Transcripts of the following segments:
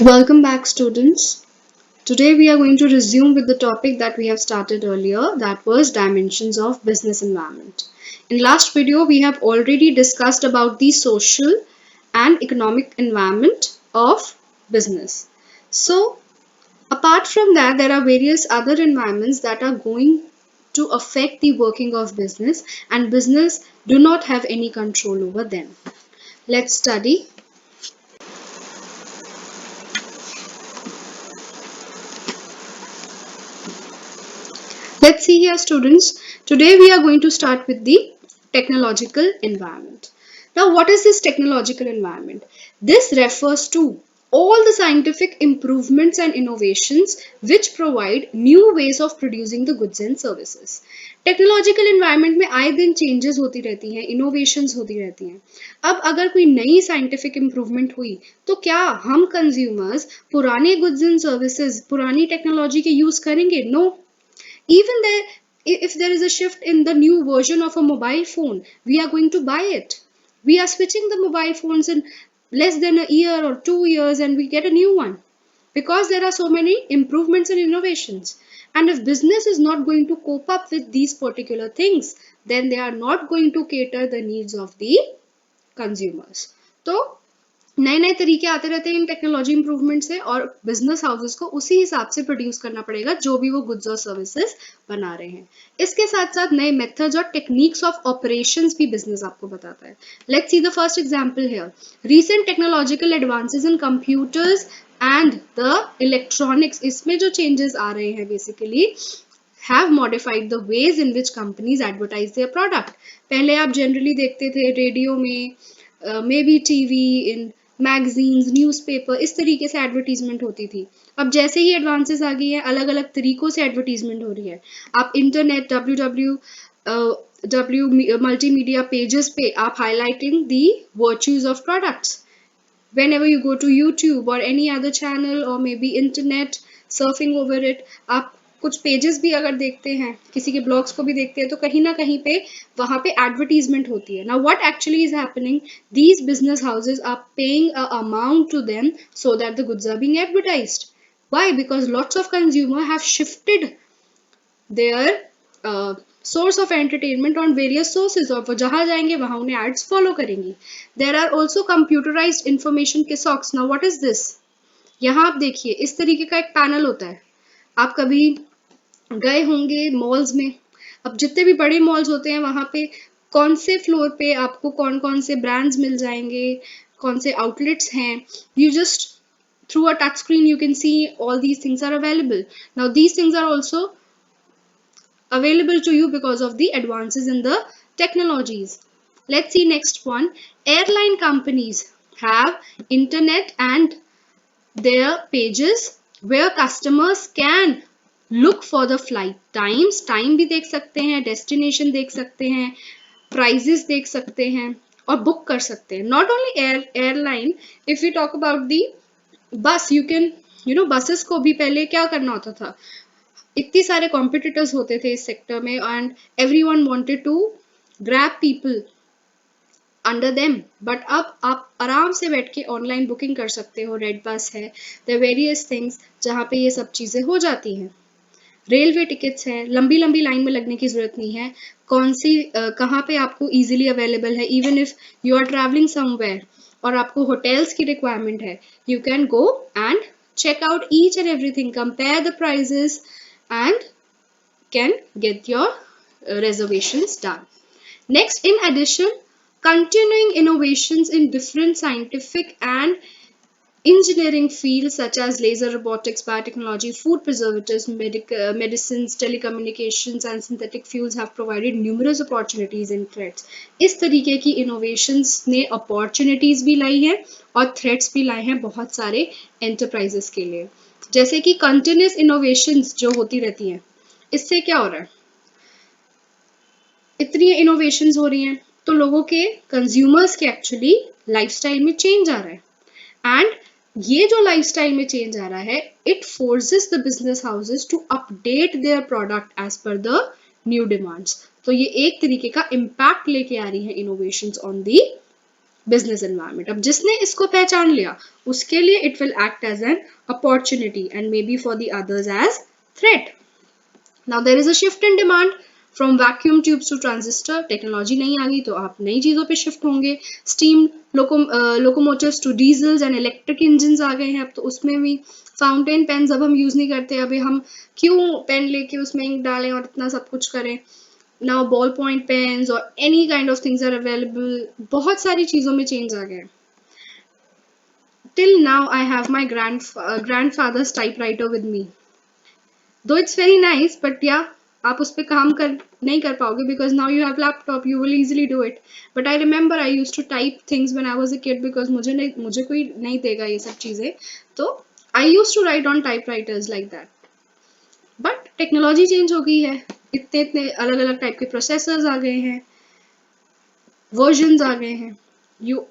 Welcome back, students. Today we are going to resume with the topic that we have started earlier, that was dimensions of business environment. In last video, we have already discussed about the social and economic environment of business. So, apart from that, there are various other environments that are going to affect the working of business, and business do not have any control over them. Let's study. Let's see here, students. Today we are going to start with the technological environment. Now, what is this technological environment? This refers to all the scientific improvements and innovations which provide new ways of producing the goods and services. Technological environment में आए दिन changes होती रहती हैं, innovations होती रहती हैं. अब अगर कोई नई साइंटिफिक इम्प्रूवमेंट हुई तो क्या हम कंज्यूमर्स पुराने गुड्स एंड सर्विसेज पुरानी टेक्नोलॉजी के यूज करेंगे? No. Even there, if there is a shift in the new version of a mobile phone, we are going to buy it. We are switching the mobile phones in less than a year or 2 years and we get a new one because there are so many improvements and innovations. And if business is not going to cope up with these particular things, then they are not going to cater the needs of the consumers. So नए नए तरीके आते रहते हैं इन technology improvement से, और business houses को उसी हिसाब से प्रोड्यूस करना पड़ेगा जो भी वो गुड्स और सर्विसेज बना रहे हैं. इसके साथ साथ नए मेथड्स और टेक्निक्स ऑफ ऑपरेशंस भी बिजनेस आपको बताता है. Let's see the first example here. Recent technological advances in computers and the electronics, इसमें जो चेंजेस आ रहे हैं basically have modified the ways in which companies advertise their product. पहले आप जनरली देखते थे रेडियो में, may be TV, in magazines, newspaper, इस तरीके से एडवर्टीजमेंट होती थी. अब जैसे ही एडवांसेस आ गई है, अलग अलग तरीकों से एडवर्टीजमेंट हो रही है. आप इंटरनेट डब्ल्यू मल्टीमीडिया पेजेस पे आप highlighting the virtues of products. whenever you go to YouTube or any other channel or maybe internet surfing over it, आप कुछ पेजेस भी अगर देखते हैं, किसी के ब्लॉग्स को भी देखते हैं, तो कहीं ना कहीं पे वहां पे एडवर्टीजमेंट होती है. Now what actually is happening, these business houses are paying a amount to them so that the goods are being advertised. Why? Because lots of consumer have shifted their source of entertainment on various sources, और वो जहां जाएंगे वहां उन्हें ads follow करेंगी. There are also computerised information kiosks. Now what is this? यहाँ आप देखिए, इस तरीके का एक पैनल होता है. आप कभी गए होंगे मॉल्स में. अब जितने भी बड़े मॉल्स होते हैं वहां पे कौन से फ्लोर पे आपको कौन कौन से ब्रांड्स मिल जाएंगे, कौन से आउटलेट्स हैं. You just through a touch screen you can see all these things are available. Now these things are also available to you because of the advances in the technologies. Let's see next one. Airline companies have internet and their pages where customers can look for the flight times. Time भी देख सकते हैं, destination देख सकते हैं, prices देख सकते हैं और book कर सकते हैं. Not only airline, if we talk about the bus, you can, buses को भी पहले क्या करना होता था, इतने सारे कॉम्पिटिटर्स होते थे इस सेक्टर में and everyone wanted to grab people under them. But अब आप आराम से बैठ के ऑनलाइन बुकिंग कर सकते हो. रेड बस है, देयर वेरियस थिंग्स जहाँ पे ये सब चीज़ें हो जाती हैं. रेलवे टिकट्स हैं, लंबी लंबी लाइन में लगने की ज़रूरत नहीं है. कौन सी कहाँ पे आपको इजीली अवेलेबल है. Even if you are travelling somewhere और आपको होटल्स की रिक्वायरमेंट है, you can go and check out each and everything, compare the prices and can get your reservations done. Next, in addition, continuing innovations in different scientific and engineering fields such as laser robotics, biotechnology, food preservatives, medicines, telecommunications and synthetic fuels have provided numerous opportunities and threats. इस तरीके की innovations ने opportunities भी लाई हैं और threats भी लाए हैं बहुत सारे enterprises के लिए. जैसे कि continuous innovations जो होती रहती हैं, इससे क्या हो रहा है, इतनी innovations हो रही हैं तो लोगों के consumers के actually lifestyle में change आ रहा है. एंड ये जो लाइफस्टाइल में चेंज आ रहा है, it forces the business houses to update their product as per the new demands. तो ये एक तरीके का इम्पैक्ट लेके आ रही है innovations on the business environment. अब जिसने इसको पहचान लिया उसके लिए it will act as an opportunity and maybe for the others as threat. Now there is a shift in demand from vacuum tubes to transistor. Technology नहीं आ गई तो आप नई चीजों पे शिफ्ट होंगे। Steam locomotives to diesels and electric engine आ गए हैं अब, तो उसमें भी फाउंटेन पेन्स अब हम यूज नहीं करते। अभी हम क्यों पेन लेके उसमें इंक डालें और इतना सब कुछ करें। now ballpoint pens or any kind of things are available। बहुत सारी चीजों में चेंज आ गया। till now I have my grandfather's typewriter with me, though it's very nice, but yeah, आप उस पे काम कर नहीं कर पाओगे because now you have laptop, you will easily do it। but I remember I used to type things when I was a kid because मुझे कोई नहीं देगा ये सब चीजें, तो I used to write on typewriters like that। But technology change हो गई है, इतने इतने अलग अलग टाइप के प्रोसेसर्स आ गए हैं, वर्जन्स आ गए हैं। You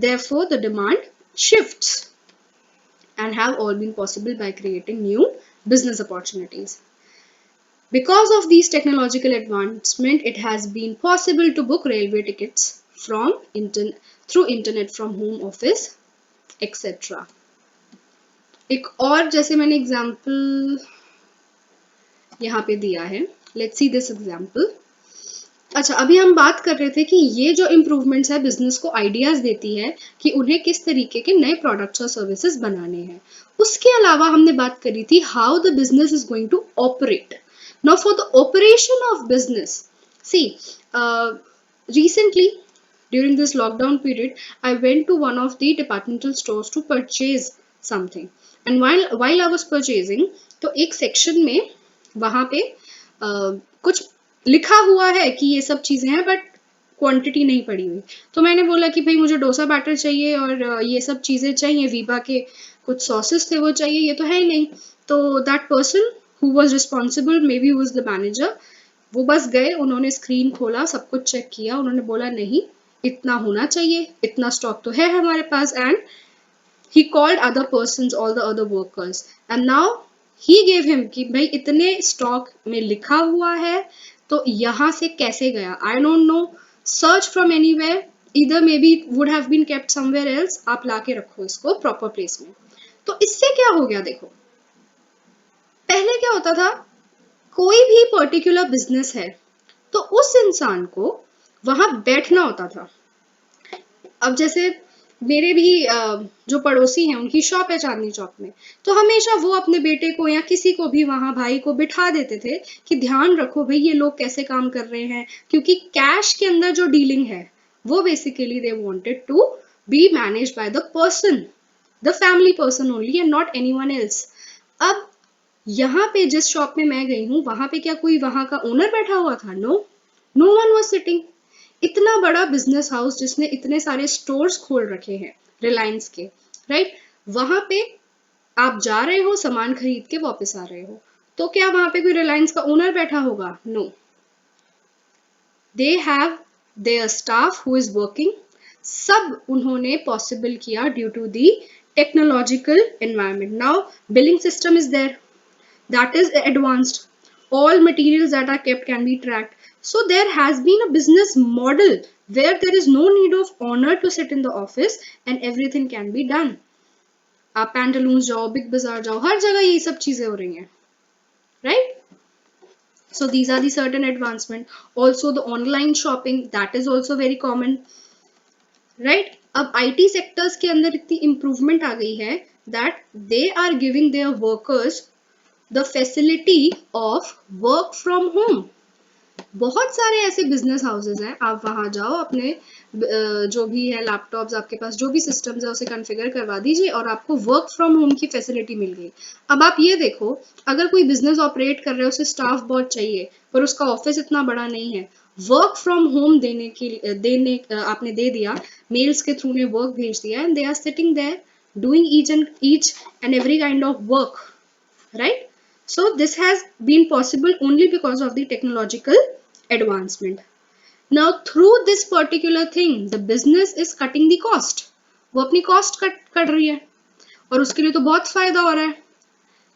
therefore the demand shifts and have all been possible by creating new business opportunities। Because of these technological advancement, it has been possible to book railway tickets from through internet from home office etc। एक और जैसे मैंने example यहाँ पे दिया है, let's see this example. अच्छा, अभी हम बात कर रहे थे कि ये जो इम्प्रूवमेंट्स है बिजनेस को आइडियाज देती है कि उन्हें किस तरीके के नए प्रोडक्ट्स और सर्विसेज बनाने हैं। उसके अलावा हमने बात करी थी how the business is going to operate. Now for the operation of business, see recently during this lockdown period I went to one of the departmental stores to purchase something, and while I was purchasing, तो एक section में वहां पे कुछ लिखा हुआ है कि ये सब चीजें हैं बट क्वांटिटी नहीं पड़ी हुई। तो मैंने बोला कि भाई मुझे डोसा बैटर चाहिए और ये सब चीजें चाहिए, वीबा के कुछ सॉसेस थे वो चाहिए, ये तो है ही नहीं। तो that person who was responsible, may be was the manager, वो बस गए, उन्होंने स्क्रीन खोला, सब कुछ चेक किया, उन्होंने बोला नहीं इतना होना चाहिए, इतना स्टॉक तो है हमारे पास। And he called other persons, all the other workers, and now he gave him कि भाई इतने स्टॉक में लिखा हुआ है तो यहाँ से कैसे गया, I don't know, search from anywhere, either maybe it would have been kept somewhere else, आप लाके रखो इसको प्रॉपर प्लेस में। तो इससे क्या हो गया देखो, पहले क्या होता था, कोई भी पर्टिकुलर बिजनेस है तो उस इंसान को वहां बैठना होता था। अब जैसे मेरे भी जो पड़ोसी हैं उनकी शॉप है चांदनी चौक में, तो हमेशा वो अपने बेटे को या किसी को भी वहां भाई को बिठा देते थे कि ध्यान रखो भाई ये लोग कैसे काम कर रहे हैं, क्योंकि कैश के अंदर जो डीलिंग है वो basically they wanted to be managed by the person, the family person only and not anyone else. अब यहाँ पे जिस शॉप में मैं गई हूँ वहां पे क्या कोई वहां का ओनर बैठा हुआ था? No, no one was sitting. इतना बड़ा बिजनेस हाउस जिसने इतने सारे स्टोर्स खोल रखे हैं रिलायंस के, राइट, वहां पे आप जा रहे हो सामान खरीद के वापस आ रहे हो, तो क्या वहां पे कोई रिलायंस का ओनर बैठा होगा? No, they have their staff who is working. सब उन्होंने पॉसिबल किया due to the technological environment. Now billing system is there, that is advanced, all materials that are kept can be tracked, so there has been a business model where there is no need of owner to sit in the office and everything can be done। आप पैंटालून्स जाओ, big बाजार जाओ, हर जगह ये सब चीजें हो रही हैं, right? So these are the certain advancement, also the online shopping, that is also very common, right? अब IT सेक्टर्स के अंदर इतनी इम्प्रूवमेंट आ गई है that they are giving their workers the facility of work from home। बहुत सारे ऐसे business houses हैं, आप वहां जाओ, अपने जो भी है लैपटॉप्स आपके पास, जो भी सिस्टम्स है उसे कॉन्फ़िगर करवा दीजिए और आपको वर्क फ्रॉम होम की फैसिलिटी मिल गई। अब आप ये देखो, अगर कोई बिजनेस ऑपरेट कर रहा है, उसे स्टाफ बहुत चाहिए पर उसका ऑफिस इतना बड़ा नहीं है, वर्क फ्रॉम होम आपने दे दिया, मेल्स के थ्रू ने वर्क भेज दिया and they are sitting there doing each and every kind of work, right? So this has been possible only because of the technological advancement। Now through this particular thing the business is cutting the cost, वो अपनी cost cut कर रही है और उसके लिए तो बहुत फायदा हो रहा है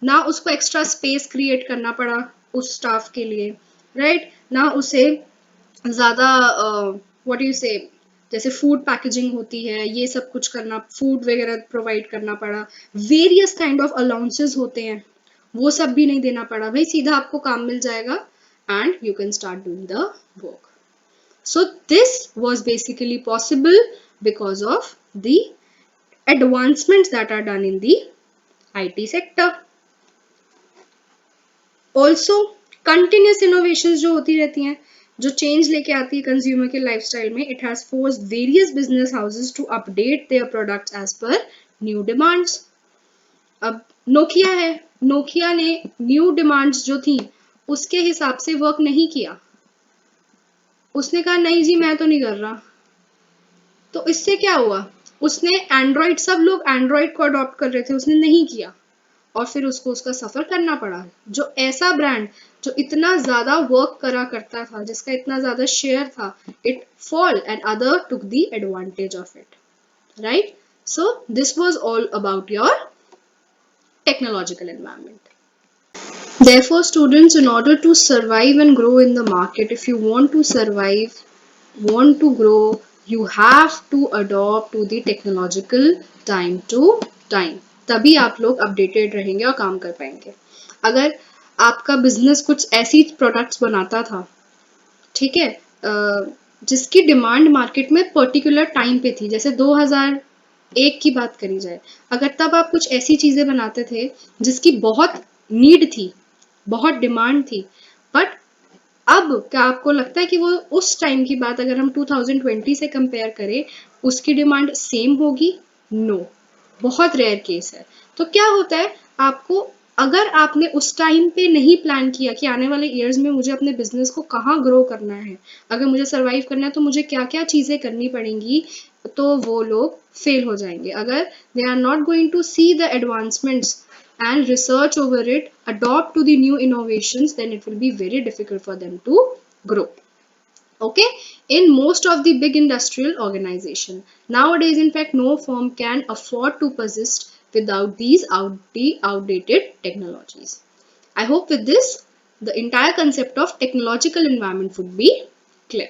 ना, उसको एक्स्ट्रा स्पेस क्रिएट करना पड़ा उस स्टाफ के लिए, राइट, ना उसे ज्यादा व्हाट यू से जैसे फूड पैकेजिंग होती है, ये सब कुछ करना, फूड वगैरह प्रोवाइड करना पड़ा, वेरियस काइंड ऑफ अलाउंसेस होते हैं, वो सब भी नहीं देना पड़ा भाई, सीधा आपको काम मिल जाएगा and you can start doing the work. So this was basically possible because of the advancements that are done in the IT sector. Also continuous innovations जो होती रहती हैं, जो चेंज लेके आती है कंज्यूमर के लाइफस्टाइल में, it has forced various business houses to update their products as per new demands. अब नोकिया है, नोकिया ने न्यू डिमांड्स जो थी उसके हिसाब से वर्क नहीं किया. उसने कहा नहीं जी मैं तो नहीं कर रहा. तो इससे क्या हुआ, उसने एंड्रॉइड, सब लोग एंड्रॉइड को अडॉप्ट कर रहे थे, उसने नहीं किया और फिर उसको उसका सफर करना पड़ा. जो ऐसा ब्रांड जो इतना ज्यादा वर्क करा करता था, जिसका इतना ज्यादा शेयर था, it fall and other took the advantage of it, right. So this was all about your technological environment. Therefore, students, in order to survive and grow in the market, if you want to survive, want to grow, you have to adopt to the technological time to time. तभी आप लोग updated रहेंगे और काम कर पाएंगे. अगर आपका बिजनेस कुछ ऐसी प्रोडक्ट्स बनाता था, ठीक है, जिसकी डिमांड मार्केट में पर्टिकुलर टाइम पे थी, जैसे 2001 की बात करी जाए, अगर तब आप कुछ ऐसी चीजें बनाते थे जिसकी बहुत नीड थी, बहुत डिमांड थी, बट अब क्या आपको लगता है कि वो उस टाइम की बात अगर हम 2020 से कंपेयर करें, उसकी डिमांड सेम होगी? नो, बहुत रेयर केस है. तो क्या होता है, आपको अगर आपने उस टाइम पे नहीं प्लान किया कि आने वाले ईयर्स में मुझे अपने बिजनेस को कहाँ ग्रो करना है, अगर मुझे सर्वाइव करना है तो मुझे क्या क्या चीजें करनी पड़ेंगी, तो वो लोग फेल हो जाएंगे. अगर they are not going to see the advancements and research over it, adopt to the new innovations, then it will be very difficult for them to grow. Okay, in most of the big industrial organization nowadays, in fact, no firm can afford to persist without these outdated technologies. I hope with this the entire concept of technological environment would be clear.